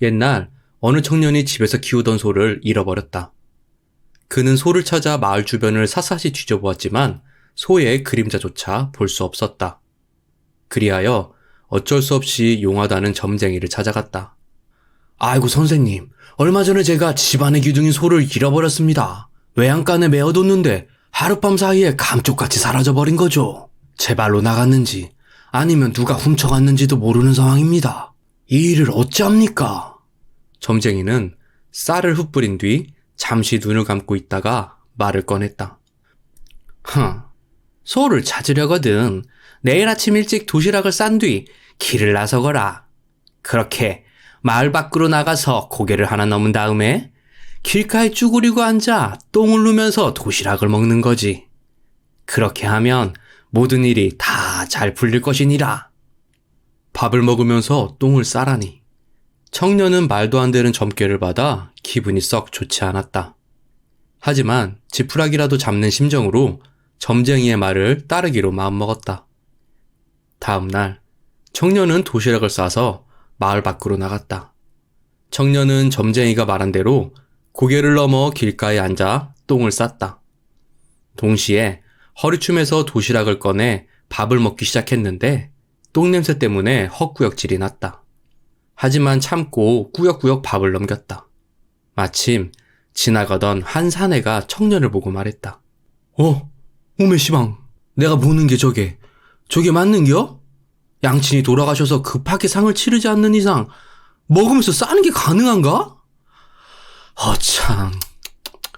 옛날 어느 청년이 집에서 키우던 소를 잃어버렸다. 그는 소를 찾아 마을 주변을 샅샅이 뒤져보았지만 소의 그림자조차 볼 수 없었다. 그리하여 어쩔 수 없이 용하다는 점쟁이를 찾아갔다. 아이고 선생님, 얼마 전에 제가 집안의 기둥인 소를 잃어버렸습니다. 외양간에 메어뒀는데 하룻밤 사이에 감쪽같이 사라져버린 거죠. 제 발로 나갔는지 아니면 누가 훔쳐갔는지도 모르는 상황입니다. 이 일을 어찌합니까? 점쟁이는 쌀을 흩뿌린 뒤 잠시 눈을 감고 있다가 말을 꺼냈다. 소를 찾으려거든 내일 아침 일찍 도시락을 싼 뒤 길을 나서거라. 그렇게 마을 밖으로 나가서 고개를 하나 넘은 다음에 길가에 쭈그리고 앉아 똥을 누면서 도시락을 먹는 거지. 그렇게 하면 모든 일이 다 잘 풀릴 것이니라. 밥을 먹으면서 똥을 싸라니. 청년은 말도 안 되는 점괘를 받아 기분이 썩 좋지 않았다. 하지만 지푸라기라도 잡는 심정으로 점쟁이의 말을 따르기로 마음먹었다. 다음 날 청년은 도시락을 싸서 마을 밖으로 나갔다. 청년은 점쟁이가 말한 대로 고개를 넘어 길가에 앉아 똥을 쌌다. 동시에 허리춤에서 도시락을 꺼내 밥을 먹기 시작했는데 똥냄새 때문에 헛구역질이 났다. 하지만 참고 꾸역꾸역 밥을 넘겼다. 마침 지나가던 한 사내가 청년을 보고 말했다. 오메 시방, 내가 보는 게 저게 맞는겨? 양친이 돌아가셔서 급하게 상을 치르지 않는 이상 먹으면서 싸는 게 가능한가? 참,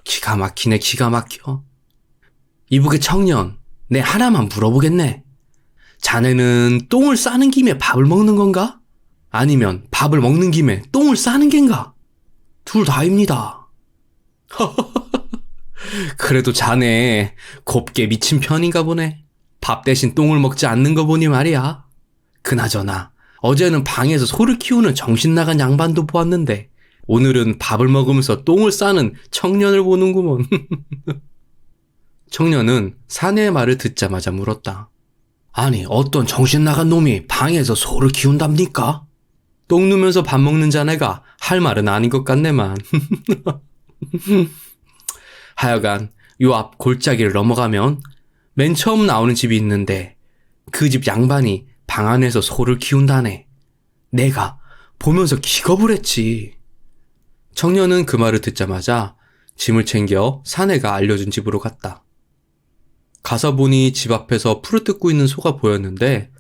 기가 막히네, 기가 막혀. 이북의 청년, 내 하나만 물어보겠네. 자네는 똥을 싸는 김에 밥을 먹는 건가? 아니면 밥을 먹는 김에 똥을 싸는 겐가? 둘 다입니다. 그래도 자네 곱게 미친 편인가 보네. 밥 대신 똥을 먹지 않는 거 보니 말이야. 그나저나 어제는 방에서 소를 키우는 정신 나간 양반도 보았는데 오늘은 밥을 먹으면서 똥을 싸는 청년을 보는구먼. 청년은 사내의 말을 듣자마자 물었다. 아니, 어떤 정신 나간 놈이 방에서 소를 키운답니까? 똥 누면서 밥 먹는 자네가 할 말은 아닌 것 같네만. 하여간 요 앞 골짜기를 넘어가면 맨 처음 나오는 집이 있는데 그 집 양반이 방 안에서 소를 키운다네. 내가 보면서 기겁을 했지. 청년은 그 말을 듣자마자 짐을 챙겨 사내가 알려준 집으로 갔다. 가서 보니 집 앞에서 풀을 뜯고 있는 소가 보였는데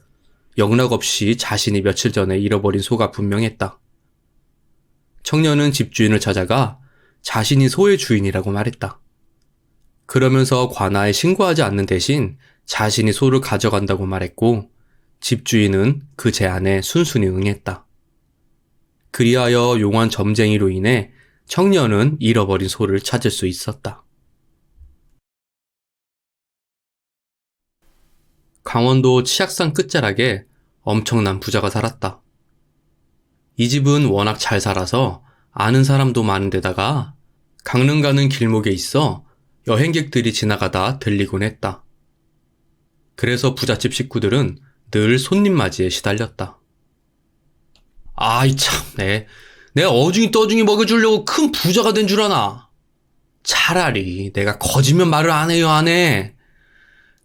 영락없이 자신이 며칠 전에 잃어버린 소가 분명했다. 청년은 집주인을 찾아가 자신이 소의 주인이라고 말했다. 그러면서 관아에 신고하지 않는 대신 자신이 소를 가져간다고 말했고 집주인은 그 제안에 순순히 응했다. 그리하여 용한 점쟁이로 인해 청년은 잃어버린 소를 찾을 수 있었다. 강원도 치악산 끝자락에 엄청난 부자가 살았다. 이 집은 워낙 잘 살아서 아는 사람도 많은 데다가 강릉 가는 길목에 있어 여행객들이 지나가다 들리곤 했다. 그래서 부잣집 식구들은 늘 손님 맞이에 시달렸다. 아이 참네, 내가 어중이 떠중이 먹여주려고 큰 부자가 된 줄 아나? 차라리 내가 거지면 말을 안 해요, 안 해.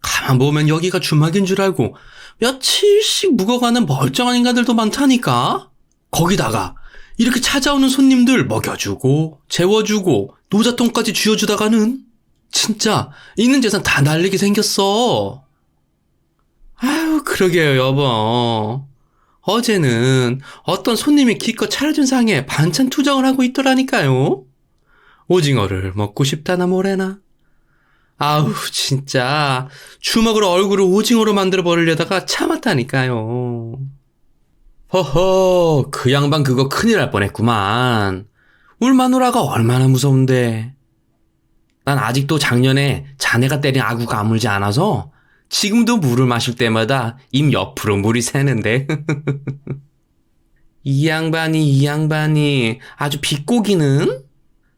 가만 보면 여기가 주막인 줄 알고 며칠씩 묵어가는 멀쩡한 인간들도 많다니까? 거기다가 이렇게 찾아오는 손님들 먹여주고 재워주고 노자통까지 쥐어주다가는 진짜 있는 재산 다 날리게 생겼어. 아유, 그러게요, 여보. 어제는 어떤 손님이 기껏 차려준 상에 반찬 투정을 하고 있더라니까요. 오징어를 먹고 싶다나 뭐래나. 아우, 진짜 주먹으로 얼굴을 오징어로 만들어 버리려다가 참았다니까요. 허허, 그 양반 그거 큰일 날 뻔했구만. 울 마누라가 얼마나 무서운데. 난 아직도 작년에 자네가 때린 아구가 아물지 않아서 지금도 물을 마실 때마다 입 옆으로 물이 새는데. 이 양반이 아주 비꼬기는?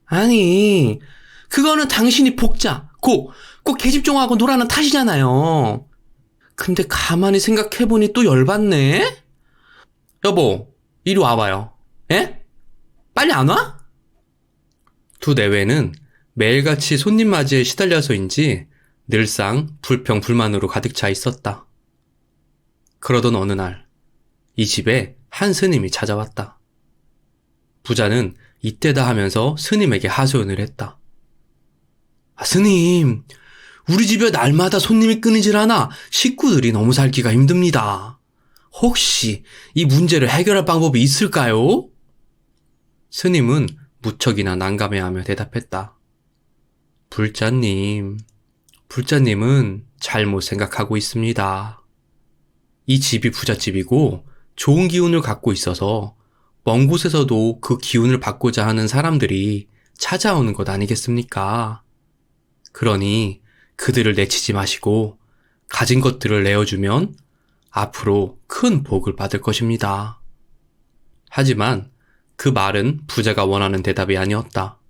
아니, 그거는 당신이 복자 꼭 계집종하고 놀아는 탓이잖아요. 근데 가만히 생각해보니 또 열받네? 여보, 이리 와봐요. 예? 빨리 안 와? 두 내외는 매일같이 손님 맞이에 시달려서인지 늘상 불평불만으로 가득 차 있었다. 그러던 어느 날, 이 집에 한 스님이 찾아왔다. 부자는 이때다 하면서 스님에게 하소연을 했다. 스님, 우리 집에 날마다 손님이 끊이질 않아 식구들이 너무 살기가 힘듭니다. 혹시 이 문제를 해결할 방법이 있을까요? 스님은 무척이나 난감해하며 대답했다. 불자님은 잘못 생각하고 있습니다. 이 집이 부잣집이고 좋은 기운을 갖고 있어서 먼 곳에서도 그 기운을 받고자 하는 사람들이 찾아오는 것 아니겠습니까? 그러니 그들을 내치지 마시고 가진 것들을 내어주면 앞으로 큰 복을 받을 것입니다. 하지만 그 말은 부자가 원하는 대답이 아니었다.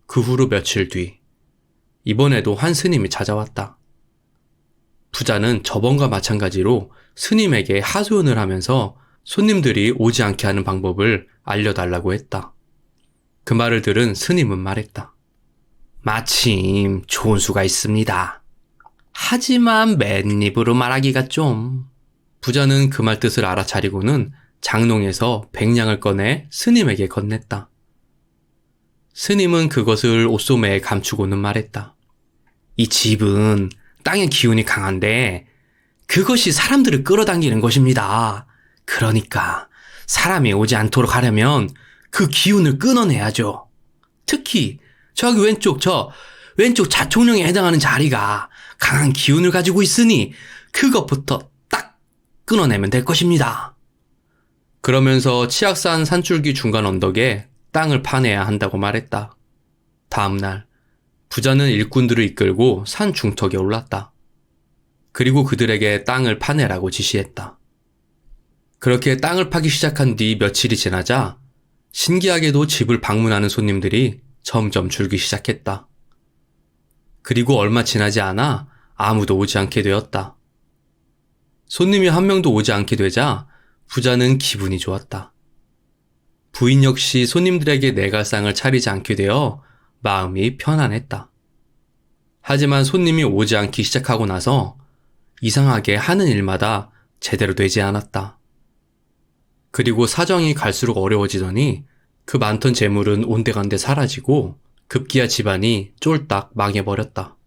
그 후로 며칠 뒤, 이번에도 한 스님이 찾아왔다. 부자는 저번과 마찬가지로 스님에게 하소연을 하면서 손님들이 오지 않게 하는 방법을 알려달라고 했다. 그 말을 들은 스님은 말했다. 마침 좋은 수가 있습니다. 하지만 맨입으로 말하기가 좀... 부자는 그 말 뜻을 알아차리고는 장롱에서 백냥을 꺼내 스님에게 건넸다. 스님은 그것을 옷소매에 감추고는 말했다. 이 집은 땅의 기운이 강한데 그것이 사람들을 끌어당기는 것입니다. 그러니까 사람이 오지 않도록 하려면 그 기운을 끊어내야죠. 특히 저기 왼쪽 자총령에 해당하는 자리가 강한 기운을 가지고 있으니 그것부터 딱 끊어내면 될 것입니다. 그러면서 치악산 산줄기 중간 언덕에 땅을 파내야 한다고 말했다. 다음날 부자는 일꾼들을 이끌고 산 중턱에 올랐다. 그리고 그들에게 땅을 파내라고 지시했다. 그렇게 땅을 파기 시작한 뒤 며칠이 지나자 신기하게도 집을 방문하는 손님들이 점점 줄기 시작했다. 그리고 얼마 지나지 않아 아무도 오지 않게 되었다. 손님이 한 명도 오지 않게 되자 부자는 기분이 좋았다. 부인 역시 손님들에게 내갈상을 차리지 않게 되어 마음이 편안했다. 하지만 손님이 오지 않기 시작하고 나서 이상하게 하는 일마다 제대로 되지 않았다. 그리고 사정이 갈수록 어려워지더니 그 많던 재물은 온데간데 사라지고 급기야 집안이 쫄딱 망해버렸다.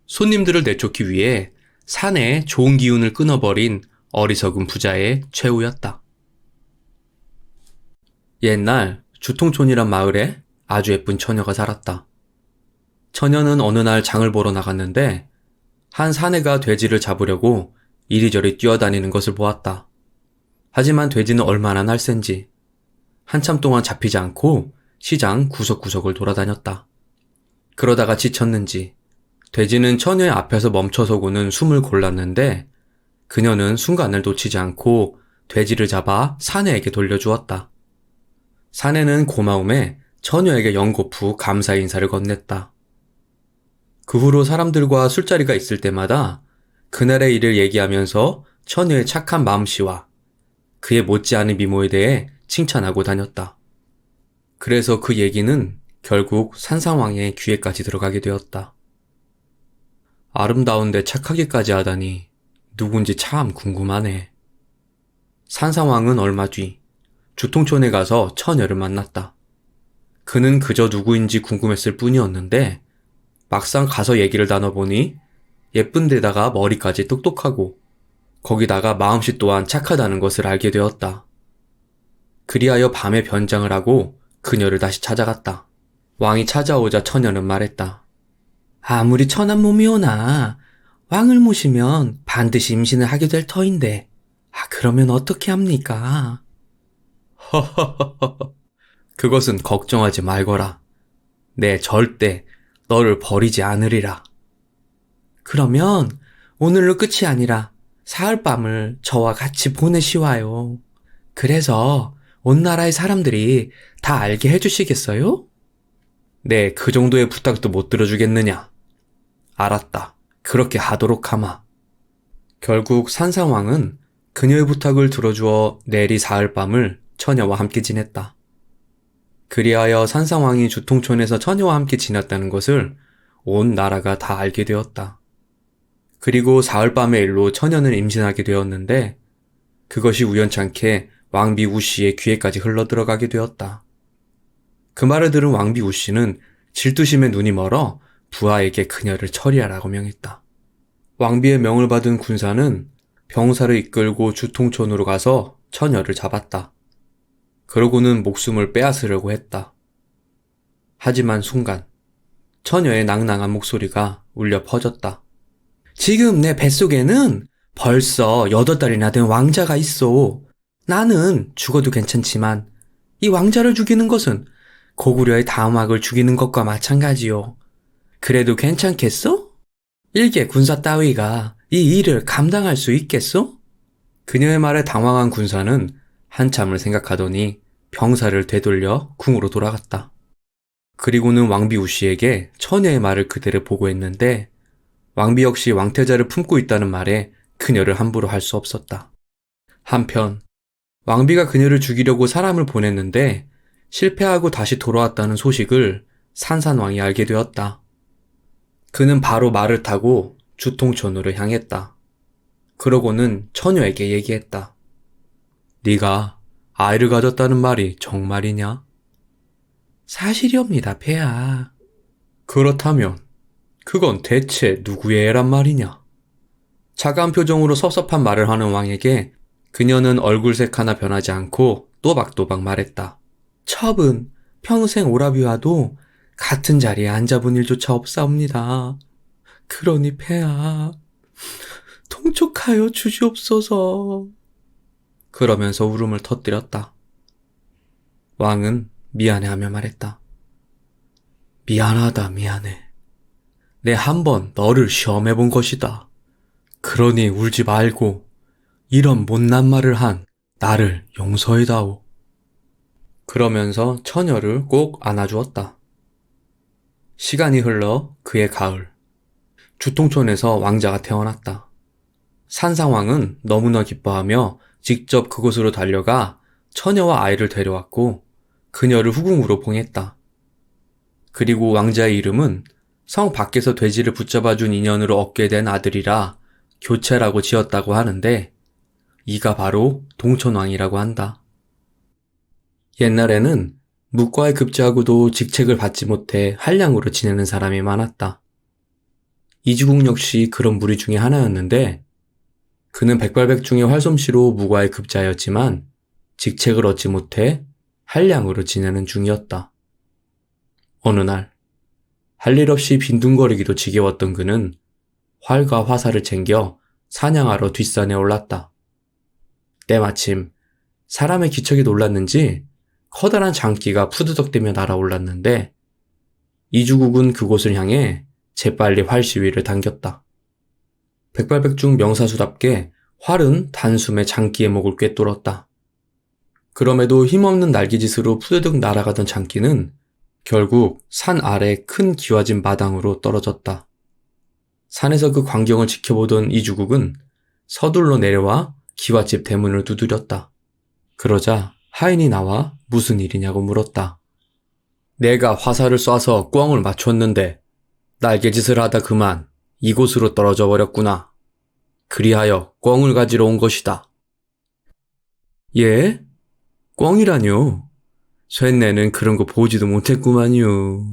손님들을 내쫓기 위해 산에 좋은 기운을 끊어버린 어리석은 부자의 최후였다. 옛날 주통촌이란 마을에 아주 예쁜 처녀가 살았다. 처녀는 어느 날 장을 보러 나갔는데 한 사내가 돼지를 잡으려고 이리저리 뛰어다니는 것을 보았다. 하지만 돼지는 얼마나 날쌘지 한참 동안 잡히지 않고 시장 구석구석을 돌아다녔다. 그러다가 지쳤는지 돼지는 처녀의 앞에서 멈춰서고는 숨을 골랐는데 그녀는 순간을 놓치지 않고 돼지를 잡아 사내에게 돌려주었다. 사내는 고마움에 처녀에게 연거푸 감사 인사를 건넸다. 그 후로 사람들과 술자리가 있을 때마다 그날의 일을 얘기하면서 처녀의 착한 마음씨와 그의 못지않은 미모에 대해 칭찬하고 다녔다. 그래서 그 얘기는 결국 산상왕의 귀에까지 들어가게 되었다. 아름다운데 착하기까지 하다니 누군지 참 궁금하네. 산상왕은 얼마 뒤 주통촌에 가서 처녀를 만났다. 그는 그저 누구인지 궁금했을 뿐이었는데 막상 가서 얘기를 나눠보니 예쁜 데다가 머리까지 똑똑하고 거기다가 마음씨 또한 착하다는 것을 알게 되었다. 그리하여 밤에 변장을 하고 그녀를 다시 찾아갔다. 왕이 찾아오자 처녀는 말했다. 아무리 천한 몸이오나 왕을 모시면 반드시 임신을 하게 될 터인데 그러면 어떻게 합니까? 허허허허 그것은 걱정하지 말거라. 내 절대 너를 버리지 않으리라. 그러면 오늘로 끝이 아니라 사흘밤을 저와 같이 보내시와요. 그래서 온 나라의 사람들이 다 알게 해주시겠어요? 네, 그 정도의 부탁도 못 들어주겠느냐. 알았다. 그렇게 하도록 하마. 결국 산상왕은 그녀의 부탁을 들어주어 내리 사흘밤을 처녀와 함께 지냈다. 그리하여 산상왕이 주통촌에서 처녀와 함께 지냈다는 것을 온 나라가 다 알게 되었다. 그리고 사흘밤의 일로 처녀는 임신하게 되었는데 그것이 우연찮게 왕비 우씨의 귀에까지 흘러들어가게 되었다. 그 말을 들은 왕비 우씨는 질투심에 눈이 멀어 부하에게 그녀를 처리하라고 명했다. 왕비의 명을 받은 군사는 병사를 이끌고 주통촌으로 가서 처녀를 잡았다. 그러고는 목숨을 빼앗으려고 했다. 하지만 순간 처녀의 낭낭한 목소리가 울려 퍼졌다. 지금 내 뱃속에는 벌써 8달이나 된 왕자가 있어. 나는 죽어도 괜찮지만 이 왕자를 죽이는 것은 고구려의 다음학을 죽이는 것과 마찬가지요. 그래도 괜찮겠어? 일개 군사 따위가 이 일을 감당할 수 있겠어? 그녀의 말에 당황한 군사는 한참을 생각하더니 병사를 되돌려 궁으로 돌아갔다. 그리고는 왕비 우씨에게 처녀의 말을 그대로 보고했는데 왕비 역시 왕태자를 품고 있다는 말에 그녀를 함부로 할 수 없었다. 한편 왕비가 그녀를 죽이려고 사람을 보냈는데 실패하고 다시 돌아왔다는 소식을 산산왕이 알게 되었다. 그는 바로 말을 타고 주통촌으로 향했다. 그러고는 처녀에게 얘기했다. 네가 아이를 가졌다는 말이 정말이냐? 사실이옵니다, 폐하. 그렇다면 그건 대체 누구의 애란 말이냐? 차가운 표정으로 섭섭한 말을 하는 왕에게 그녀는 얼굴색 하나 변하지 않고 또박또박 말했다. 첩은 평생 오라비와도 같은 자리에 앉아본 일조차 없사옵니다. 그러니 폐하, 통촉하여 주시옵소서. 그러면서 울음을 터뜨렸다. 왕은 미안해하며 말했다. 미안하다, 미안해. 내 한번 너를 시험해본 것이다. 그러니 울지 말고 이런 못난 말을 한 나를 용서해다오. 그러면서 처녀를 꼭 안아주었다. 시간이 흘러 그해 가을, 주통촌에서 왕자가 태어났다. 산상왕은 너무나 기뻐하며 직접 그곳으로 달려가 처녀와 아이를 데려왔고 그녀를 후궁으로 봉했다. 그리고 왕자의 이름은 성 밖에서 돼지를 붙잡아준 인연으로 얻게 된 아들이라 교체라고 지었다고 하는데 이가 바로 동천왕이라고 한다. 옛날에는 묵과에 급제하고도 직책을 받지 못해 한량으로 지내는 사람이 많았다. 이주국 역시 그런 무리 중에 하나였는데 그는 백발백중의 활솜씨로 무과에 급제하였지만 직책을 얻지 못해 한량으로 지내는 중이었다. 어느 날 할 일 없이 빈둥거리기도 지겨웠던 그는 활과 화살을 챙겨 사냥하러 뒷산에 올랐다. 때마침 사람의 기척이 놀랐는지 커다란 장기가 푸드덕대며 날아올랐는데 이주국은 그곳을 향해 재빨리 활 시위를 당겼다. 백발백중 명사수답게 활은 단숨에 장기의 목을 꿰뚫었다. 그럼에도 힘없는 날개짓으로 푸드득 날아가던 장기는 결국 산 아래 큰 기와진 마당으로 떨어졌다. 산에서 그 광경을 지켜보던 이주국은 서둘러 내려와 기와집 대문을 두드렸다. 그러자 하인이 나와 무슨 일이냐고 물었다. 내가 화살을 쏴서 꿩을 맞췄는데 날개짓을 하다 그만 이곳으로 떨어져 버렸구나. 그리하여 꿩을 가지러 온 것이다. 예? 꿩이라뇨? 쇳내는 그런 거 보지도 못했구만요.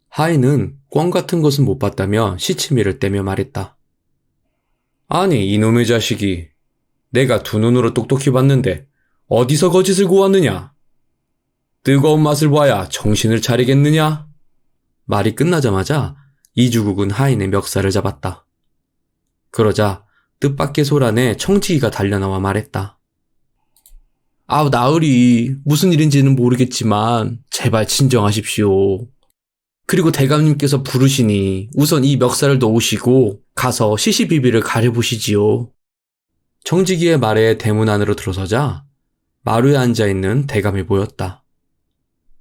하인은 꿩 같은 것은 못 봤다며 시치미를 떼며 말했다. 아니 이놈의 자식이 내가 두 눈으로 똑똑히 봤는데 어디서 거짓을 고왔느냐? 뜨거운 맛을 봐야 정신을 차리겠느냐? 말이 끝나자마자 이주국은 하인의 멱살을 잡았다. 그러자 뜻밖의 소란에 청지기가 달려나와 말했다. 아우 나으리 무슨 일인지는 모르겠지만 제발 진정하십시오. 그리고 대감님께서 부르시니 우선 이 멱살을 놓으시고 가서 시시비비를 가려보시지요. 청지기의 말에 대문 안으로 들어서자 마루에 앉아있는 대감이 보였다.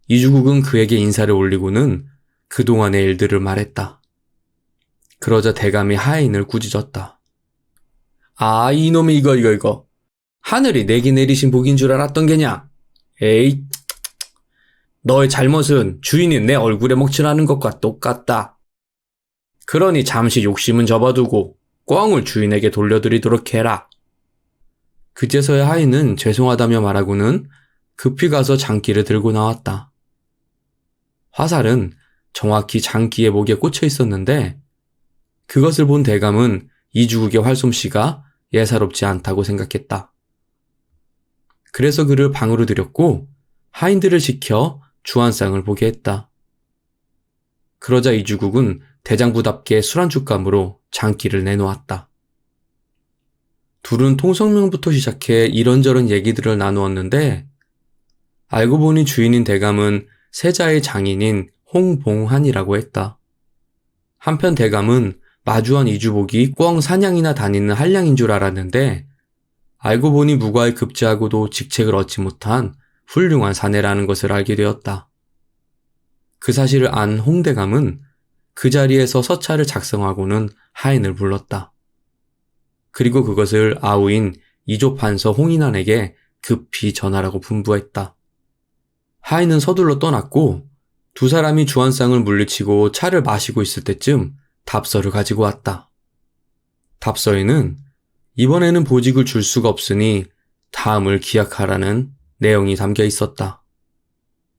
이주국은 그에게 인사를 올리고는 그동안의 일들을 말했다. 그러자 대감이 하인을 꾸짖었다. 아 이놈이 이거 하늘이 내게 내리신 복인 줄 알았던 게냐? 에이 너의 잘못은 주인이 내 얼굴에 먹칠하는 것과 똑같다. 그러니 잠시 욕심은 접어두고 꿩을 주인에게 돌려드리도록 해라. 그제서야 하인은 죄송하다며 말하고는 급히 가서 장기를 들고 나왔다. 화살은 정확히 장기의 목에 꽂혀 있었는데 그것을 본 대감은 이주국의 활솜씨가 예사롭지 않다고 생각했다. 그래서 그를 방으로 들였고 하인들을 시켜 주안상을 보게 했다. 그러자 이주국은 대장부답게 술 한 쭈감으로 장기를 내놓았다. 둘은 통성명부터 시작해 이런저런 얘기들을 나누었는데 알고 보니 주인인 대감은 세자의 장인인 홍봉한이라고 했다. 한편 대감은 마주한 이주복이 꿩 사냥이나 다니는 한량인 줄 알았는데 알고 보니 무과에 급제하고도 직책을 얻지 못한 훌륭한 사내라는 것을 알게 되었다. 그 사실을 안 홍대감은 그 자리에서 서찰을 작성하고는 하인을 불렀다. 그리고 그것을 아우인 이조판서 홍인환에게 급히 전하라고 분부했다. 하인은 서둘러 떠났고 두 사람이 주안상을 물리치고 차를 마시고 있을 때쯤 답서를 가지고 왔다. 답서에는 이번에는 보직을 줄 수가 없으니 다음을 기약하라는 내용이 담겨 있었다.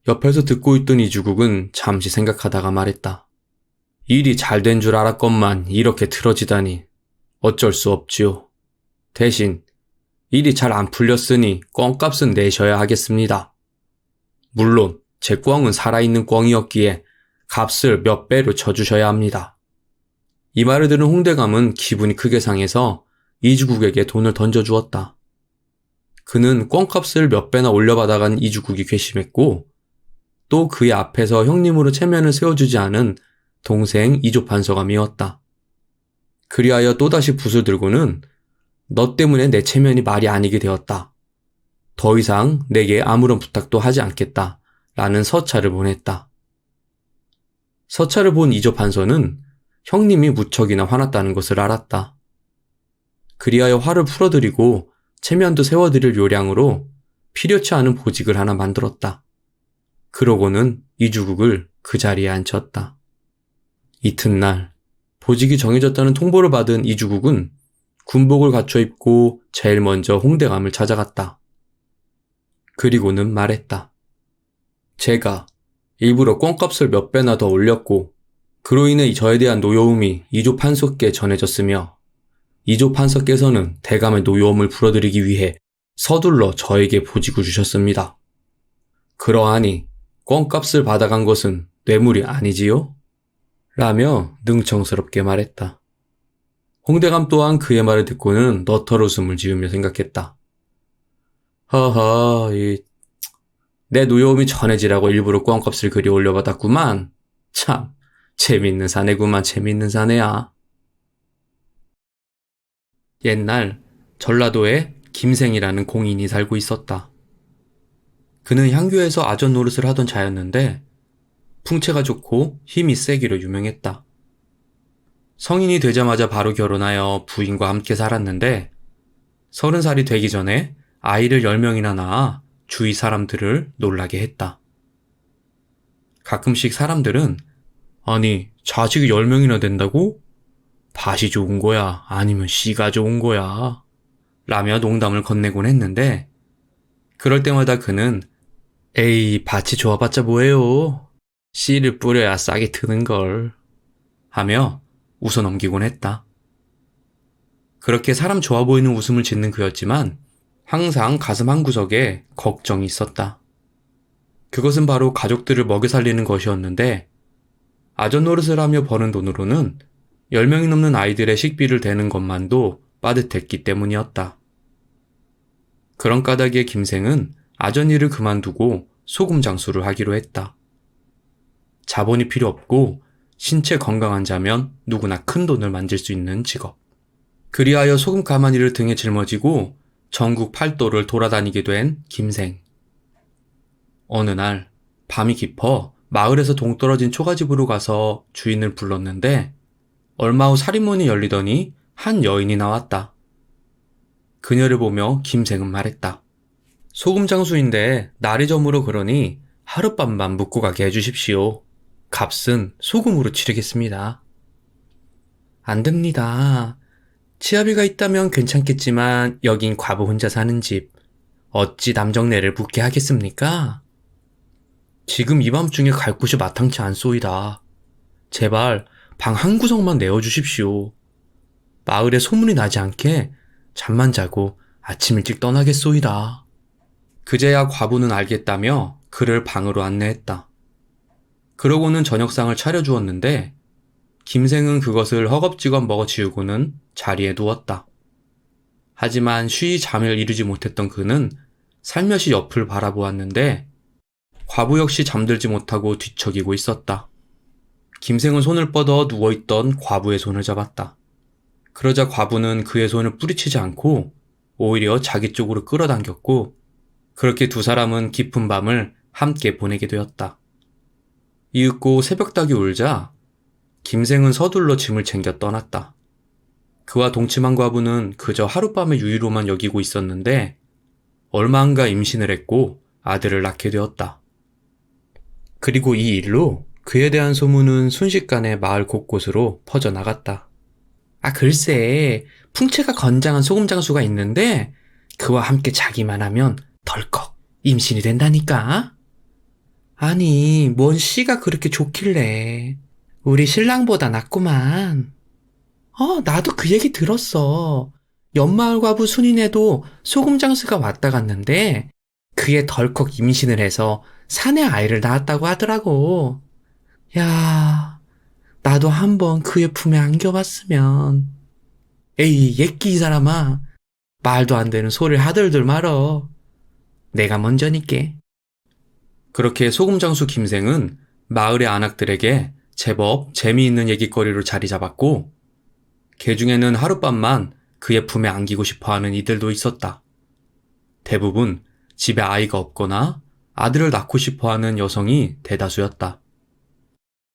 옆에서 듣고 있던 이주국은 잠시 생각하다가 말했다. 일이 잘 된 줄 알았건만 이렇게 틀어지다니 어쩔 수 없지요. 대신 일이 잘 안 풀렸으니 꿩값은 내셔야 하겠습니다. 물론 제 꿩은 살아있는 꿩이었기에 값을 몇 배로 쳐주셔야 합니다. 이 말을 들은 홍대감은 기분이 크게 상해서 이주국에게 돈을 던져주었다. 그는 꿩값을 몇 배나 올려받아간 이주국이 괘씸했고 또 그의 앞에서 형님으로 체면을 세워주지 않은 동생 이조판서가 미웠다. 그리하여 또다시 붓을 들고는 너 때문에 내 체면이 말이 아니게 되었다. 더 이상 내게 아무런 부탁도 하지 않겠다. 라는 서찰을 보냈다. 서찰을 본 이조판서는 형님이 무척이나 화났다는 것을 알았다. 그리하여 화를 풀어드리고 체면도 세워드릴 요량으로 필요치 않은 보직을 하나 만들었다. 그러고는 이주국을 그 자리에 앉혔다. 이튿날 보직이 정해졌다는 통보를 받은 이주국은 군복을 갖춰 입고 제일 먼저 홍대감을 찾아갔다. 그리고는 말했다. 제가 일부러 꿩값을 몇 배나 더 올렸고 그로 인해 저에 대한 노여움이 이조 판서께 전해졌으며 이조 판서께서는 대감의 노여움을 풀어드리기 위해 서둘러 저에게 보직을 주셨습니다. 그러하니 꿩값을 받아간 것은 뇌물이 아니지요? 라며 능청스럽게 말했다. 홍대감 또한 그의 말을 듣고는 너털 웃음을 지으며 생각했다. 허허, 내 노여움이 전해지라고 일부러 꿩값을 그리 올려받았구만. 참, 재밌는 사내구만, 재밌는 사내야. 옛날 전라도에 김생이라는 공인이 살고 있었다. 그는 향교에서 아전 노릇을 하던 자였는데 풍채가 좋고 힘이 세기로 유명했다. 성인이 되자마자 바로 결혼하여 부인과 함께 살았는데 30살이 되기 전에 아이를 10명이나 낳아 주위 사람들을 놀라게 했다. 가끔씩 사람들은 아니 자식이 10명이나 된다고? 밭이 좋은 거야? 아니면 씨가 좋은 거야? 라며 농담을 건네곤 했는데 그럴 때마다 그는 에이 밭이 좋아봤자 뭐예요? 씨를 뿌려야 싹이 트는걸 하며 웃어넘기곤 했다. 그렇게 사람 좋아 보이는 웃음을 짓는 그였지만 항상 가슴 한구석에 걱정이 있었다. 그것은 바로 가족들을 먹여 살리는 것이었는데 아전 노릇을 하며 버는 돈으로는 10명이 넘는 아이들의 식비를 대는 것만도 빠듯했기 때문이었다. 그런 까닭에 김생은 아전 일을 그만두고 소금 장수를 하기로 했다. 자본이 필요 없고 신체 건강한 자면 누구나 큰 돈을 만질 수 있는 직업. 그리하여 소금 가마니를 등에 짊어지고 전국 팔도를 돌아다니게 된 김생. 어느 날 밤이 깊어 마을에서 동떨어진 초가집으로 가서 주인을 불렀는데 얼마 후 살인문이 열리더니 한 여인이 나왔다. 그녀를 보며 김생은 말했다. 소금 장수인데 날이 저물어 그러니 하룻밤만 묵고 가게 해주십시오. 값은 소금으로 치르겠습니다. 안 됩니다. 치아비가 있다면 괜찮겠지만 여긴 과부 혼자 사는 집. 어찌 남정네를 묻게 하겠습니까? 지금 이 밤중에 갈 곳이 마땅치 않소이다. 제발 방 한 구석만 내어주십시오. 마을에 소문이 나지 않게 잠만 자고 아침 일찍 떠나겠소이다. 그제야 과부는 알겠다며 그를 방으로 안내했다. 그러고는 저녁상을 차려주었는데 김생은 그것을 허겁지겁 먹어치우고는 자리에 누웠다. 하지만 쉬이 잠을 이루지 못했던 그는 살며시 옆을 바라보았는데 과부 역시 잠들지 못하고 뒤척이고 있었다. 김생은 손을 뻗어 누워있던 과부의 손을 잡았다. 그러자 과부는 그의 손을 뿌리치지 않고 오히려 자기 쪽으로 끌어당겼고 그렇게 두 사람은 깊은 밤을 함께 보내게 되었다. 이윽고 새벽닭이 울자 김생은 서둘러 짐을 챙겨 떠났다. 그와 동침한 과부는 그저 하룻밤의 유의로만 여기고 있었는데 얼마 안가 임신을 했고 아들을 낳게 되었다. 그리고 이 일로 그에 대한 소문은 순식간에 마을 곳곳으로 퍼져나갔다. 아, 글쎄, 풍채가 건장한 소금장수가 있는데 그와 함께 자기만 하면 덜컥 임신이 된다니까? 아니, 뭔 씨가 그렇게 좋길래. 우리 신랑보다 낫구만. 나도 그 얘기 들었어. 옆마을 과부 순인에도 소금장수가 왔다 갔는데 그게 덜컥 임신을 해서 사내 아이를 낳았다고 하더라고. 야, 나도 한번 그의 품에 안겨봤으면. 에이, 예끼 이 사람아. 말도 안 되는 소리를 하들들 말어. 내가 먼저니께. 그렇게 소금장수 김생은 마을의 안악들에게 제법 재미있는 얘기거리로 자리 잡았고 그 중에는 하룻밤만 그의 품에 안기고 싶어하는 이들도 있었다. 대부분 집에 아이가 없거나 아들을 낳고 싶어하는 여성이 대다수였다.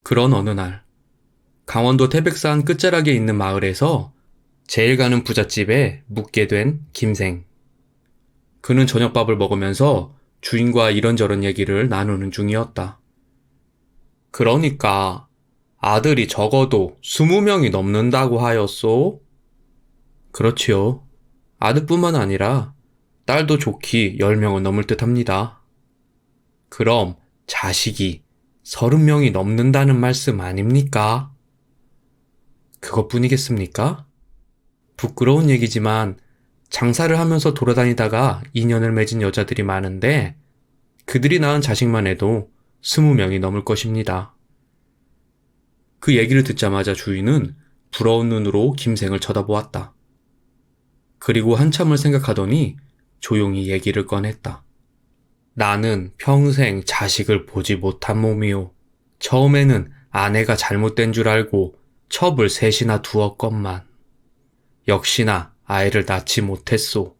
그런 어느 날 강원도 태백산 끝자락에 있는 마을에서 제일 가는 부잣집에 묵게 된 김생. 그는 저녁밥을 먹으면서 주인과 이런저런 얘기를 나누는 중이었다. 그러니까 아들이 적어도 20명이 넘는다고 하였소? 그렇지요. 아들뿐만 아니라 딸도 좋기 10명은 넘을 듯 합니다. 그럼 자식이 30명이 넘는다는 말씀 아닙니까? 그것뿐이겠습니까? 부끄러운 얘기지만 장사를 하면서 돌아다니다가 인연을 맺은 여자들이 많은데 그들이 낳은 자식만 해도 20명이 넘을 것입니다. 그 얘기를 듣자마자 주인은 부러운 눈으로 김생을 쳐다보았다. 그리고 한참을 생각하더니 조용히 얘기를 꺼냈다. 나는 평생 자식을 보지 못한 몸이오. 처음에는 아내가 잘못된 줄 알고 첩을 셋이나 두었건만. 역시나 아이를 낳지 못했소.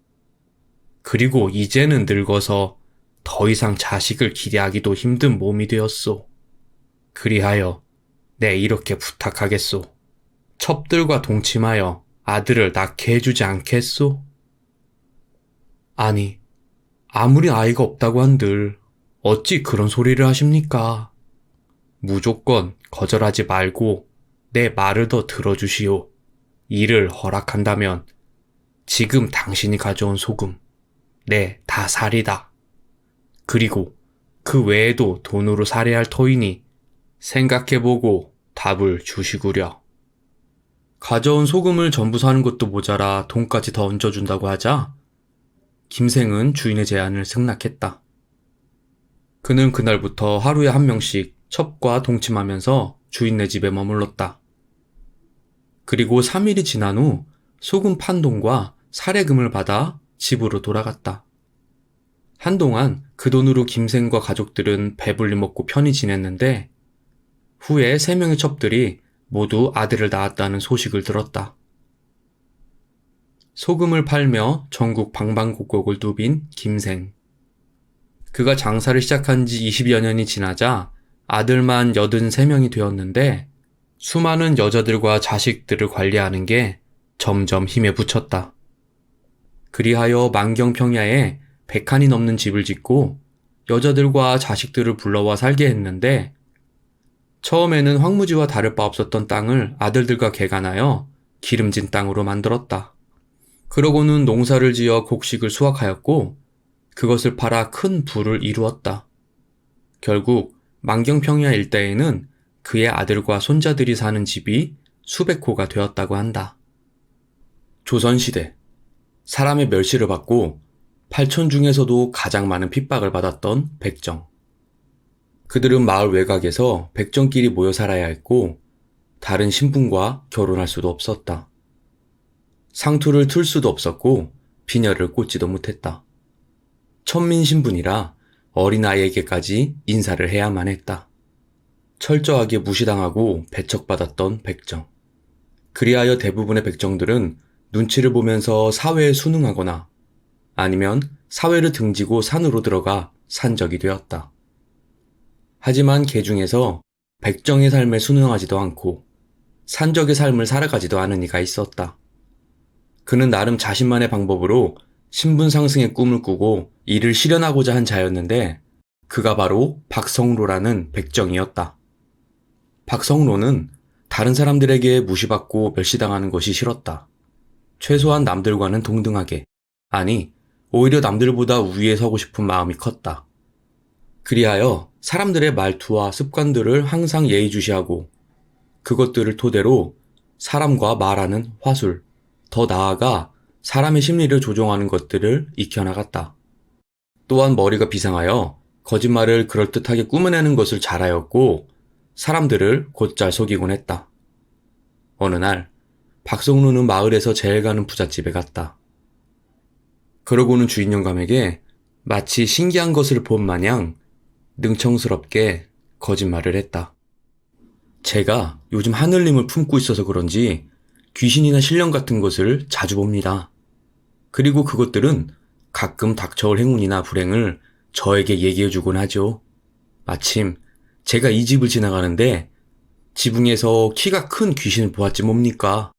그리고 이제는 늙어서 더 이상 자식을 기대하기도 힘든 몸이 되었소. 그리하여 내 이렇게 부탁하겠소. 첩들과 동침하여 아들을 낳게 해주지 않겠소? 아니, 아무리 아이가 없다고 한들 어찌 그런 소리를 하십니까? 무조건 거절하지 말고 내 말을 더 들어주시오. 이를 허락한다면 지금 당신이 가져온 소금, 다 살이다. 그리고 그 외에도 돈으로 살해할 터이니 생각해보고 답을 주시구려. 가져온 소금을 전부 사는 것도 모자라 돈까지 더 얹어준다고 하자 김생은 주인의 제안을 승낙했다. 그는 그날부터 하루에 한 명씩 첩과 동침하면서 주인네 집에 머물렀다. 그리고 3일이 지난 후 소금 판돈과 살해금을 받아 집으로 돌아갔다. 한동안 그 돈으로 김생과 가족들은 배불리 먹고 편히 지냈는데 후에 3명의 첩들이 모두 아들을 낳았다는 소식을 들었다. 소금을 팔며 전국 방방곡곡을 누빈 김생. 그가 장사를 시작한 지 20여 년이 지나자 아들만 83명이 되었는데 수많은 여자들과 자식들을 관리하는 게 점점 힘에 부쳤다. 그리하여 만경평야에 100칸이 넘는 집을 짓고 여자들과 자식들을 불러와 살게 했는데 처음에는 황무지와 다를 바 없었던 땅을 아들들과 개간하여 기름진 땅으로 만들었다. 그러고는 농사를 지어 곡식을 수확하였고 그것을 팔아 큰 부를 이루었다. 결국 만경평야 일대에는 그의 아들과 손자들이 사는 집이 수백 호가 되었다고 한다. 조선시대 사람의 멸시를 받고 팔촌 중에서도 가장 많은 핍박을 받았던 백정. 그들은 마을 외곽에서 백정끼리 모여 살아야 했고 다른 신분과 결혼할 수도 없었다. 상투를 틀 수도 없었고 비녀를 꽂지도 못했다. 천민 신분이라 어린아이에게까지 인사를 해야만 했다. 철저하게 무시당하고 배척받았던 백정. 그리하여 대부분의 백정들은 눈치를 보면서 사회에 순응하거나 아니면 사회를 등지고 산으로 들어가 산적이 되었다. 하지만 개 중에서 백정의 삶에 순응하지도 않고 산적의 삶을 살아가지도 않은 이가 있었다. 그는 나름 자신만의 방법으로 신분 상승의 꿈을 꾸고 이를 실현하고자 한 자였는데 그가 바로 박성로라는 백정이었다. 박성로는 다른 사람들에게 무시받고 멸시당하는 것이 싫었다. 최소한 남들과는 동등하게, 아니 오히려 남들보다 우위에 서고 싶은 마음이 컸다. 그리하여 사람들의 말투와 습관들을 항상 예의주시하고 그것들을 토대로 사람과 말하는 화술, 더 나아가 사람의 심리를 조종하는 것들을 익혀나갔다. 또한 머리가 비상하여 거짓말을 그럴듯하게 꾸며내는 것을 잘하였고 사람들을 곧잘 속이곤 했다. 어느 날 박성루는 마을에서 제일 가는 부잣집에 갔다. 그러고는 주인 영감에게 마치 신기한 것을 본 마냥 능청스럽게 거짓말을 했다. 제가 요즘 하늘님을 품고 있어서 그런지 귀신이나 신령 같은 것을 자주 봅니다. 그리고 그것들은 가끔 닥쳐올 행운이나 불행을 저에게 얘기해주곤 하죠. 마침 제가 이 집을 지나가는데 지붕에서 키가 큰 귀신을 보았지 뭡니까?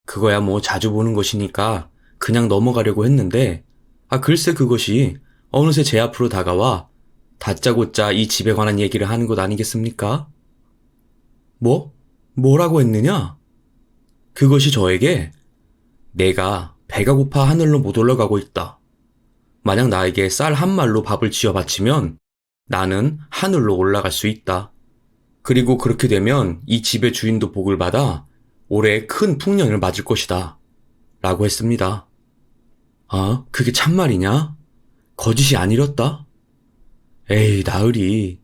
그거야 뭐 자주 보는 것이니까 그냥 넘어가려고 했는데 글쎄 그것이 어느새 제 앞으로 다가와 다짜고짜 이 집에 관한 얘기를 하는 것 아니겠습니까? 뭐라고 했느냐? 그것이 저에게 내가 배가 고파 하늘로 못 올라가고 있다. 만약 나에게 쌀 한 말로 밥을 지어 바치면 나는 하늘로 올라갈 수 있다. 그리고 그렇게 되면 이 집의 주인도 복을 받아 올해 큰 풍년을 맞을 것이다. 라고 했습니다. 그게 참말이냐? 거짓이 아니렸다? 에이, 나으리.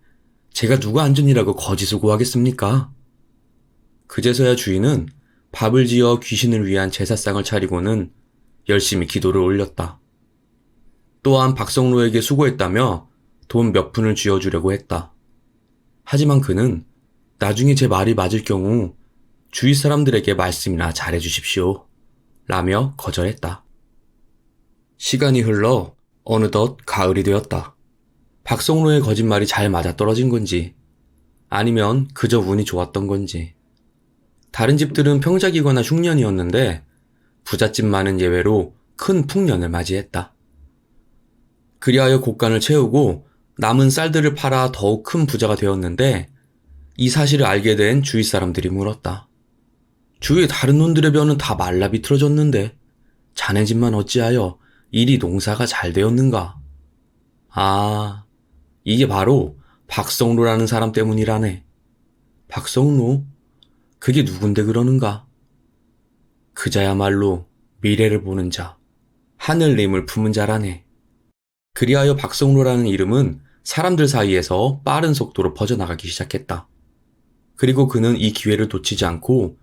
제가 누가 안전이라고 거짓을 고하겠습니까? 그제서야 주인은 밥을 지어 귀신을 위한 제사상을 차리고는 열심히 기도를 올렸다. 또한 박성로에게 수고했다며 돈 몇 푼을 쥐어주려고 했다. 하지만 그는 나중에 제 말이 맞을 경우 주위 사람들에게 말씀이나 잘해주십시오. 라며 거절했다. 시간이 흘러 어느덧 가을이 되었다. 박성로의 거짓말이 잘 맞아떨어진 건지 아니면 그저 운이 좋았던 건지 다른 집들은 평작이거나 흉년이었는데 부잣집만은 예외로 큰 풍년을 맞이했다. 그리하여 곳간을 채우고 남은 쌀들을 팔아 더욱 큰 부자가 되었는데 이 사실을 알게 된 주위 사람들이 물었다. 주위의 다른 놈들의 벼는 다 말라 비틀어졌는데 자네 집만 어찌하여 이리 농사가 잘 되었는가? 이게 바로 박성로라는 사람 때문이라네. 박성로? 그게 누군데 그러는가? 그자야말로 미래를 보는 자, 하늘님을 품은 자라네. 그리하여 박성로라는 이름은 사람들 사이에서 빠른 속도로 퍼져나가기 시작했다. 그리고 그는 이 기회를 놓치지 않고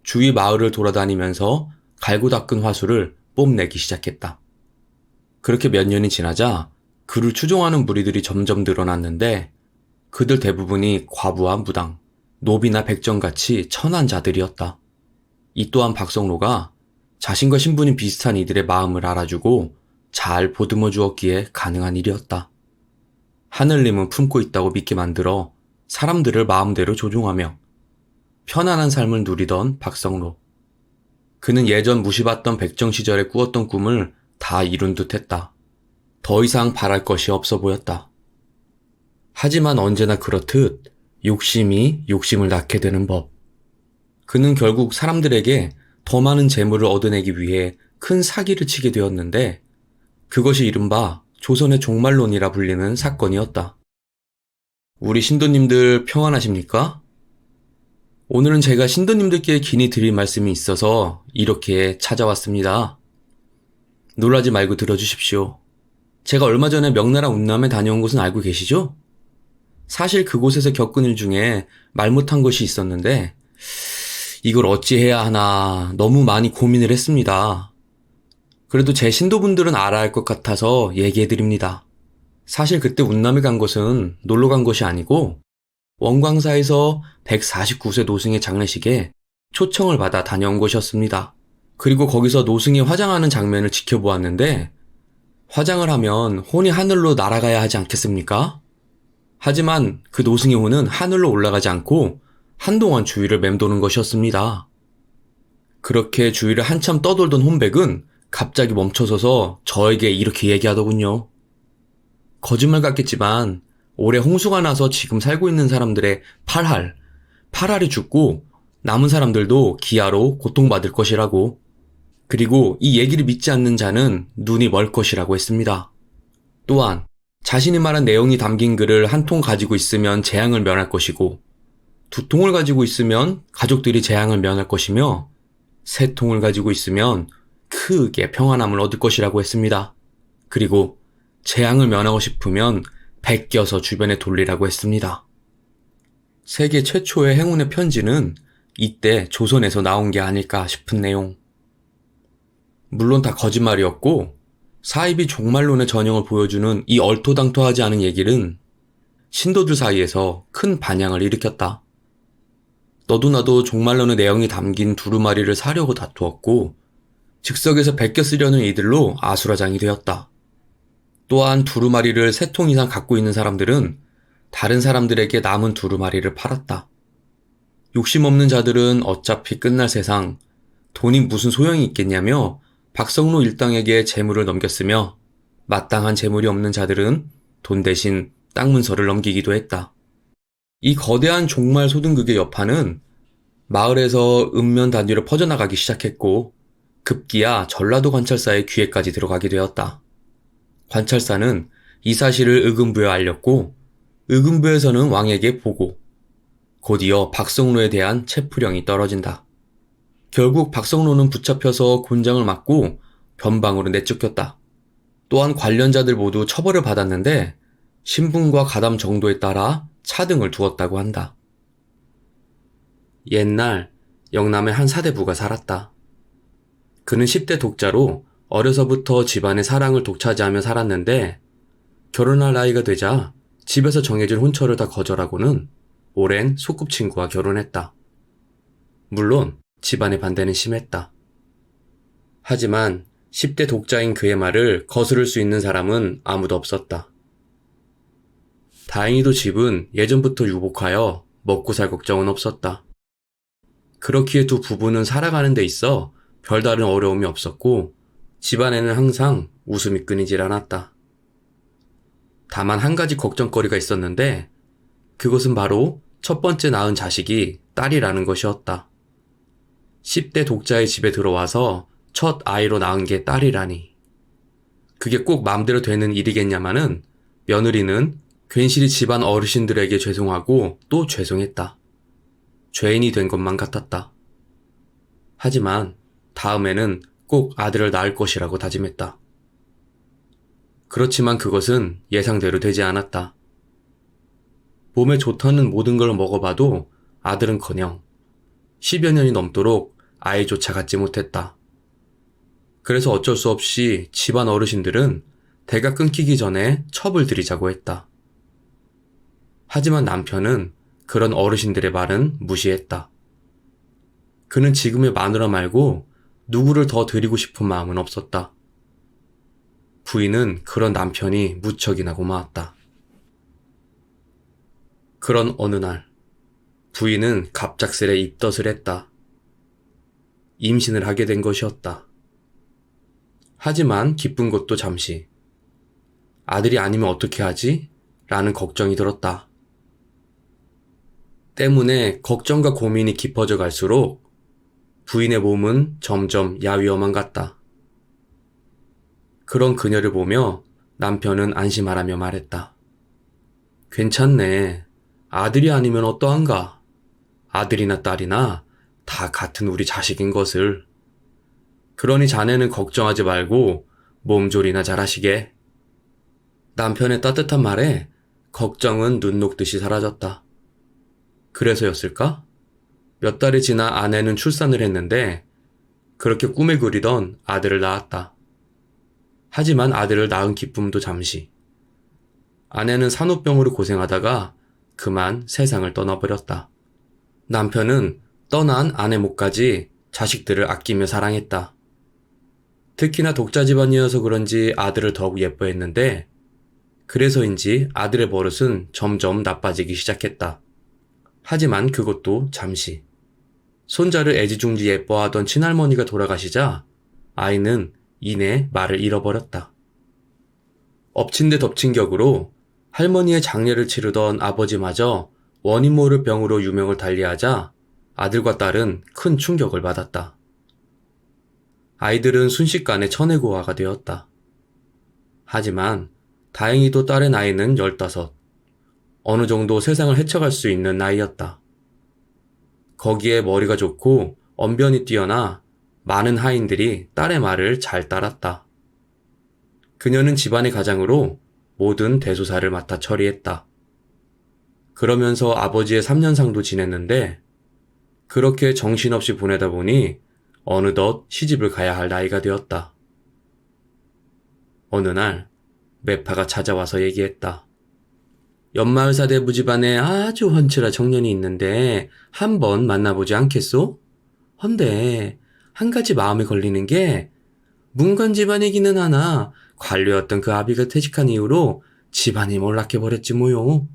주위 마을을 돌아다니면서 갈고 닦은 화수를 뽐내기 시작했다. 그렇게 몇 년이 지나자 그를 추종하는 무리들이 점점 늘어났는데 그들 대부분이 과부와 무당, 노비나 백정같이 천한 자들이었다. 이 또한 박성로가 자신과 신분이 비슷한 이들의 마음을 알아주고 잘 보듬어 주었기에 가능한 일이었다. 하늘님은 품고 있다고 믿게 만들어 사람들을 마음대로 조종하며 편안한 삶을 누리던 박성로. 그는 예전 무시받던 백정 시절에 꾸었던 꿈을 다 이룬 듯 했다. 더 이상 바랄 것이 없어 보였다. 하지만 언제나 그렇듯 욕심이 욕심을 낳게 되는 법. 그는 결국 사람들에게 더 많은 재물을 얻어내기 위해 큰 사기를 치게 되었는데 그것이 이른바 조선의 종말론이라 불리는 사건이었다. 우리 신도님들 평안하십니까? 오늘은 제가 신도님들께 긴히 드릴 말씀이 있어서 이렇게 찾아왔습니다. 놀라지 말고 들어주십시오. 제가 얼마 전에 명나라 운남에 다녀온 것은 알고 계시죠? 사실 그곳에서 겪은 일 중에 말 못한 것이 있었는데 이걸 어찌해야 하나 너무 많이 고민을 했습니다. 그래도 제 신도분들은 알아야 할 것 같아서 얘기해드립니다. 사실 그때 운남에 간 것은 놀러 간 것이 아니고 원광사에서 149세 노승의 장례식에 초청을 받아 다녀온 것이었습니다. 그리고 거기서 노승이 화장하는 장면을 지켜보았는데 화장을 하면 혼이 하늘로 날아가야 하지 않겠습니까? 하지만 그 노승의 혼은 하늘로 올라가지 않고 한동안 주위를 맴도는 것이었습니다. 그렇게 주위를 한참 떠돌던 혼백은 갑자기 멈춰서서 저에게 이렇게 얘기하더군요. 거짓말 같겠지만 올해 홍수가 나서 지금 살고 있는 사람들의 8할이 죽고 남은 사람들도 기아로 고통받을 것이라고. 그리고 이 얘기를 믿지 않는 자는 눈이 멀 것이라고 했습니다. 또한 자신이 말한 내용이 담긴 글을 한 통 가지고 있으면 재앙을 면할 것이고 2통을 가지고 있으면 가족들이 재앙을 면할 것이며 3통을 가지고 있으면 크게 평안함을 얻을 것이라고 했습니다. 그리고 재앙을 면하고 싶으면 베껴서 주변에 돌리라고 했습니다. 세계 최초의 행운의 편지는 이때 조선에서 나온 게 아닐까 싶은 내용. 물론 다 거짓말이었고 사이비 종말론의 전형을 보여주는 이 얼토당토하지 않은 얘기는 신도들 사이에서 큰 반향을 일으켰다. 너도 나도 종말론의 내용이 담긴 두루마리를 사려고 다투었고 즉석에서 베껴 쓰려는 이들로 아수라장이 되었다. 또한 두루마리를 3통 이상 갖고 있는 사람들은 다른 사람들에게 남은 두루마리를 팔았다. 욕심 없는 자들은 어차피 끝날 세상, 돈이 무슨 소용이 있겠냐며 박성로 일당에게 재물을 넘겼으며 마땅한 재물이 없는 자들은 돈 대신 땅 문서를 넘기기도 했다. 이 거대한 종말 소등극의 여파는 마을에서 읍면 단위로 퍼져나가기 시작했고 급기야 전라도 관찰사의 귀에까지 들어가게 되었다. 관찰사는 이 사실을 의금부에 알렸고 의금부에서는 왕에게 보고 곧이어 박성로에 대한 체포령이 떨어진다. 결국 박성로는 붙잡혀서 곤장을 맞고 변방으로 내쫓겼다. 또한 관련자들 모두 처벌을 받았는데 신분과 가담 정도에 따라 차등을 두었다고 한다. 옛날 영남의 한 사대부가 살았다. 그는 10대 독자로 어려서부터 집안의 사랑을 독차지하며 살았는데 결혼할 나이가 되자 집에서 정해진 혼처를 다 거절하고는 오랜 소꿉친구와 결혼했다. 물론 집안의 반대는 심했다. 하지만 10대 독자인 그의 말을 거스를 수 있는 사람은 아무도 없었다. 다행히도 집은 예전부터 유복하여 먹고 살 걱정은 없었다. 그렇기에 두 부부는 살아가는 데 있어 별다른 어려움이 없었고 집안에는 항상 웃음이 끊이질 않았다. 다만 한 가지 걱정거리가 있었는데 그것은 바로 첫 번째 낳은 자식이 딸이라는 것이었다. 10대 독자의 집에 들어와서 첫 아이로 낳은 게 딸이라니. 그게 꼭 마음대로 되는 일이겠냐마는 며느리는 괜시리 집안 어르신들에게 죄송하고 또 죄송했다. 죄인이 된 것만 같았다. 하지만 다음에는 꼭 아들을 낳을 것이라고 다짐했다. 그렇지만 그것은 예상대로 되지 않았다. 몸에 좋다는 모든 걸 먹어봐도 아들은커녕 10여 년이 넘도록 아이조차 갖지 못했다. 그래서 어쩔 수 없이 집안 어르신들은 대가 끊기기 전에 첩을 들이자고 했다. 하지만 남편은 그런 어르신들의 말은 무시했다. 그는 지금의 마누라 말고 누구를 더 드리고 싶은 마음은 없었다. 부인은 그런 남편이 무척이나 고마웠다. 그런 어느 날 부인은 갑작스레 입덧을 했다. 임신을 하게 된 것이었다. 하지만 기쁜 것도 잠시. 아들이 아니면 어떻게 하지? 라는 걱정이 들었다. 때문에 걱정과 고민이 깊어져 갈수록 부인의 몸은 점점 야위어만 갔다. 그런 그녀를 보며 남편은 안심하라며 말했다. 괜찮네. 아들이 아니면 어떠한가? 아들이나 딸이나 다 같은 우리 자식인 것을. 그러니 자네는 걱정하지 말고 몸조리나 잘하시게. 남편의 따뜻한 말에 걱정은 눈 녹듯이 사라졌다. 그래서였을까? 몇 달이 지나 아내는 출산을 했는데 그렇게 꿈에 그리던 아들을 낳았다. 하지만 아들을 낳은 기쁨도 잠시. 아내는 산후병으로 고생하다가 그만 세상을 떠나버렸다. 남편은 떠난 아내 목까지 자식들을 아끼며 사랑했다. 특히나 독자 집안이어서 그런지 아들을 더욱 예뻐했는데 그래서인지 아들의 버릇은 점점 나빠지기 시작했다. 하지만 그것도 잠시. 손자를 애지중지 예뻐하던 친할머니가 돌아가시자 아이는 이내 말을 잃어버렸다. 엎친 데 덮친 격으로 할머니의 장례를 치르던 아버지마저 원인 모를 병으로 유명을 달리하자 아들과 딸은 큰 충격을 받았다. 아이들은 순식간에 천혜고아가 되었다. 하지만 다행히도 딸의 나이는 15, 어느 정도 세상을 헤쳐갈 수 있는 나이였다. 거기에 머리가 좋고 언변이 뛰어나 많은 하인들이 딸의 말을 잘 따랐다. 그녀는 집안의 가장으로 모든 대소사를 맡아 처리했다. 그러면서 아버지의 3년상도 지냈는데 그렇게 정신없이 보내다 보니 어느덧 시집을 가야 할 나이가 되었다. 어느 날 매파가 찾아와서 얘기했다. 옆마을 사대부 집안에 아주 훤칠한 청년이 있는데 한번 만나보지 않겠소? 헌데 한 가지 마음에 걸리는 게 문관 집안이기는 하나 관료였던 그 아비가 퇴직한 이후로 집안이 몰락해버렸지 뭐요.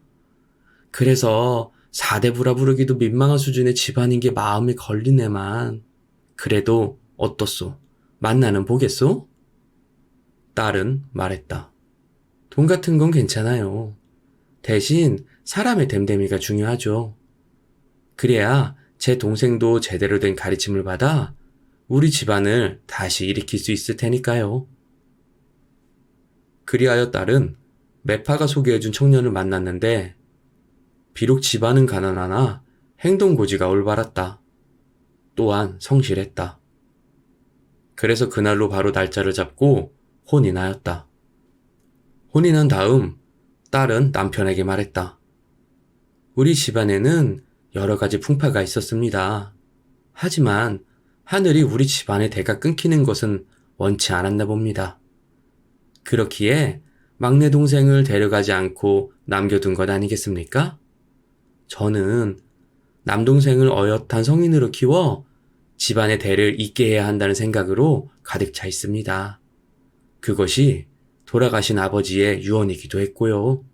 그래서 사대부라 부르기도 민망한 수준의 집안인 게 마음에 걸리네만. 그래도 어떻소? 만나는 보겠소? 딸은 말했다. 돈 같은 건 괜찮아요. 대신 사람의 됨됨이가 중요하죠. 그래야 제 동생도 제대로 된 가르침을 받아 우리 집안을 다시 일으킬 수 있을 테니까요. 그리하여 딸은 매파가 소개해준 청년을 만났는데 비록 집안은 가난하나 행동고지가 올바랐다. 또한 성실했다. 그래서 그날로 바로 날짜를 잡고 혼이 나였다. 혼이 난 다음 딸은 남편에게 말했다. 우리 집안에는 여러 가지 풍파가 있었습니다. 하지만 하늘이 우리 집안의 대가 끊기는 것은 원치 않았나 봅니다. 그렇기에 막내 동생을 데려가지 않고 남겨둔 것 아니겠습니까? 저는 남동생을 어엿한 성인으로 키워 집안의 대를 잇게 해야 한다는 생각으로 가득 차 있습니다. 그것이 돌아가신 아버지의 유언이기도 했고요.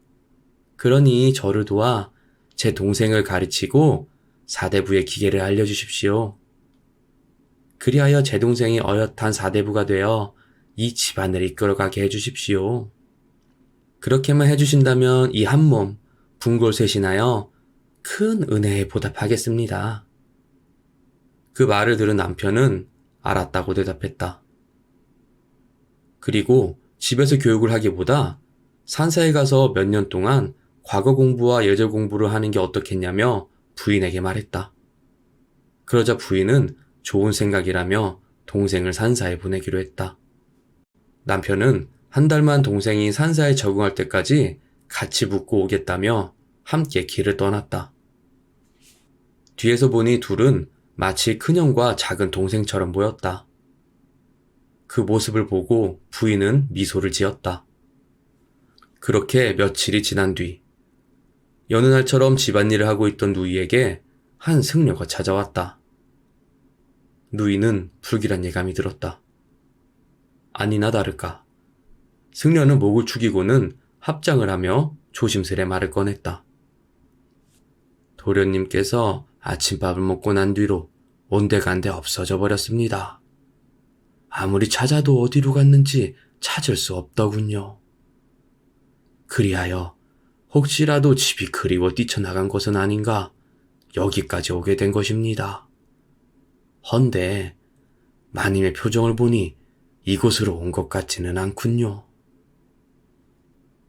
그러니 저를 도와 제 동생을 가르치고 사대부의 기계를 알려주십시오. 그리하여 제 동생이 어엿한 사대부가 되어 이 집안을 이끌어가게 해주십시오. 그렇게만 해주신다면 이 한 몸 분골쇄신하여 큰 은혜에 보답하겠습니다. 그 말을 들은 남편은 알았다고 대답했다. 그리고 집에서 교육을 하기보다 산사에 가서 몇 년 동안 과거 공부와 예절 공부를 하는 게 어떻겠냐며 부인에게 말했다. 그러자 부인은 좋은 생각이라며 동생을 산사에 보내기로 했다. 남편은 한 달만 동생이 산사에 적응할 때까지 같이 묵고 오겠다며 함께 길을 떠났다. 뒤에서 보니 둘은 마치 큰형과 작은 동생처럼 보였다. 그 모습을 보고 부인은 미소를 지었다. 그렇게 며칠이 지난 뒤 여느 날처럼 집안일을 하고 있던 누이에게 한 승려가 찾아왔다. 누이는 불길한 예감이 들었다. 아니나 다를까. 승려는 목을 축이고는 합장을 하며 조심스레 말을 꺼냈다. 도련님께서 아침밥을 먹고 난 뒤로 온데간데 없어져 버렸습니다. 아무리 찾아도 어디로 갔는지 찾을 수 없더군요. 그리하여 혹시라도 집이 그리워 뛰쳐나간 것은 아닌가 여기까지 오게 된 것입니다. 헌데 마님의 표정을 보니 이곳으로 온 것 같지는 않군요.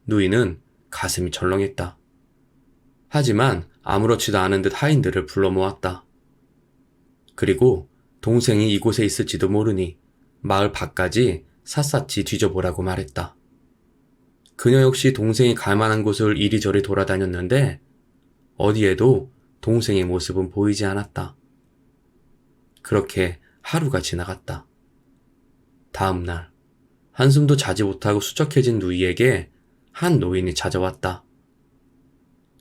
누이는 가슴이 철렁했다. 하지만 아무렇지도 않은 듯 하인들을 불러 모았다. 그리고 동생이 이곳에 있을지도 모르니 마을 밖까지 샅샅이 뒤져보라고 말했다. 그녀 역시 동생이 갈 만한 곳을 이리저리 돌아다녔는데 어디에도 동생의 모습은 보이지 않았다. 그렇게 하루가 지나갔다. 다음 날 한숨도 자지 못하고 수척해진 누이에게 한 노인이 찾아왔다.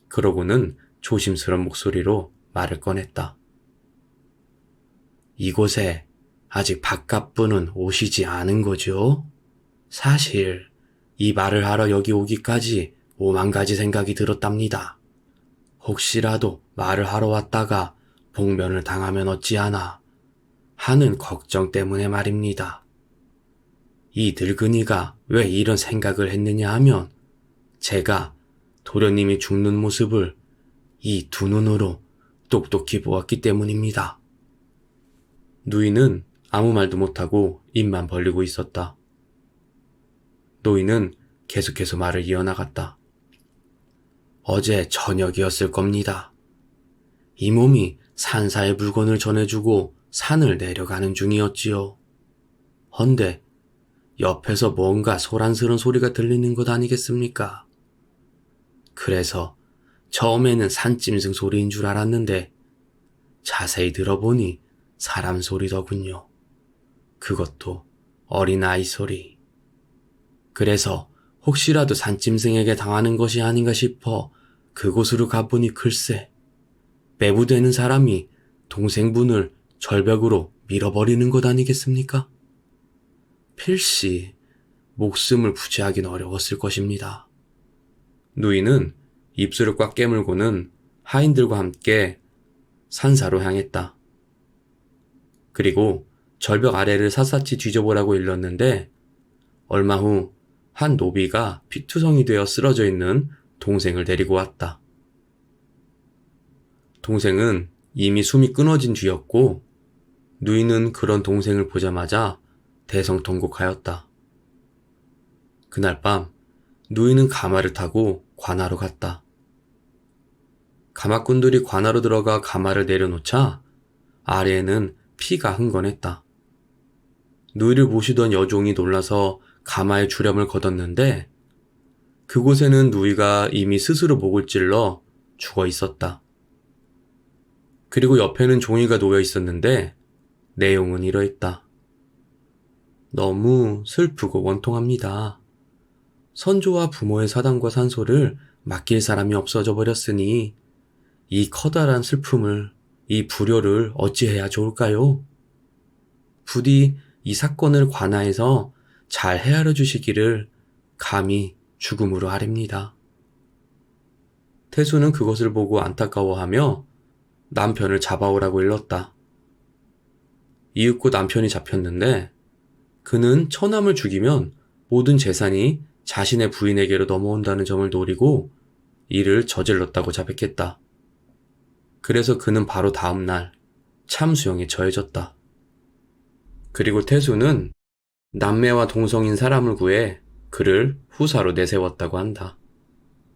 그러고는 조심스러운 목소리로 말을 꺼냈다. 이곳에 아직 바깥분은 오시지 않은 거죠? 사실 이 말을 하러 여기 오기까지 5만 가지 생각이 들었답니다. 혹시라도 말을 하러 왔다가 복면을 당하면 어찌하나 하는 걱정 때문에 말입니다. 이 늙은이가 왜 이런 생각을 했느냐 하면 제가 도련님이 죽는 모습을 이 두 눈으로 똑똑히 보았기 때문입니다. 누이는 아무 말도 못하고 입만 벌리고 있었다. 노인은 계속해서 말을 이어나갔다. 어제 저녁이었을 겁니다. 이 몸이 산사의 물건을 전해주고 산을 내려가는 중이었지요. 헌데 옆에서 뭔가 소란스러운 소리가 들리는 것 아니겠습니까? 그래서 처음에는 산짐승 소리인 줄 알았는데 자세히 들어보니 사람 소리더군요. 그것도 어린아이 소리. 그래서 혹시라도 산짐승에게 당하는 것이 아닌가 싶어 그곳으로 가보니 글쎄 매부되는 사람이 동생분을 절벽으로 밀어버리는 것 아니겠습니까? 필시 목숨을 부지하긴 어려웠을 것입니다. 누이는 입술을 꽉 깨물고는 하인들과 함께 산사로 향했다. 그리고 절벽 아래를 샅샅이 뒤져보라고 일렀는데 얼마 후 한 노비가 피투성이 되어 쓰러져 있는 동생을 데리고 왔다. 동생은 이미 숨이 끊어진 뒤였고 누이는 그런 동생을 보자마자 대성통곡하였다. 그날 밤 누이는 가마를 타고 관하로 갔다. 가마꾼들이 관하로 들어가 가마를 내려놓자 아래에는 피가 흥건했다. 누이를 모시던 여종이 놀라서 가마에 주렴을 거뒀는데 그곳에는 누이가 이미 스스로 목을 찔러 죽어 있었다. 그리고 옆에는 종이가 놓여 있었는데 내용은 이러했다. 너무 슬프고 원통합니다. 선조와 부모의 사당과 산소를 맡길 사람이 없어져 버렸으니 이 커다란 슬픔을, 이 불효를 어찌해야 좋을까요? 부디 이 사건을 관하에서 잘 헤아려 주시기를 감히 죽음으로 아뢰입니다. 태수는 그것을 보고 안타까워하며 남편을 잡아오라고 일렀다. 이윽고 남편이 잡혔는데 그는 처남을 죽이면 모든 재산이 자신의 부인에게로 넘어온다는 점을 노리고 이를 저질렀다고 자백했다. 그래서 그는 바로 다음 날 참수형에 처해졌다. 그리고 태수는 남매와 동성인 사람을 구해 그를 후사로 내세웠다고 한다.